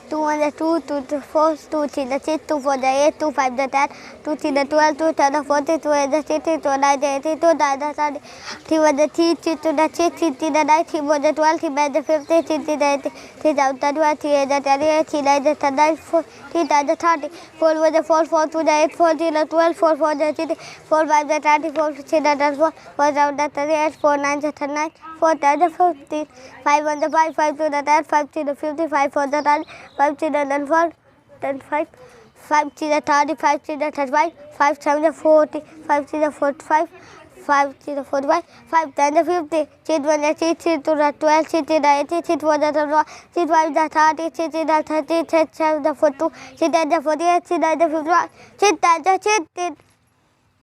2 1 the 2, 2 the 4, 2 3 the 6, 2 4 the 8, 2 5 the 10, 2 3 the 12, 2 10 the 40, 2 8 the 60, 2 9 the 80, 2 9 the 30, 3 1 the 3, 3 2 the 6, 3 3 the 9, 3 4 the 12, 3 5 the 50, 3 3 the 80, 3 down the 12, 3 8 the 38, 3 9 the 39, 4 3 9 the 30, 4 1 the 4, 4 2 the 8, 4 3 the 12, 4 4 the 30, 4 5 the 30, 4 6 the 34, 4 7 the 38, 4 9 the 39, 4 10 the 50, 5 1 the 5, 5 2 the 10, 5 3 the 50, 5 4 the 10, 5 3 the 10, 10 5, 5 3 the 30, 5 3 the 35, 5 7 the 40, 5 3 the 45, 5 3 the 45, 5 10 the 50, 6 1 the 6, 3 2 the 12, 6 3 the 80, 6 4 the 31, 6 5 the 30, 6 3 the 30, 6 7 the 42, 6 10 the 48, 6 9 the 51, 6 10 the 60,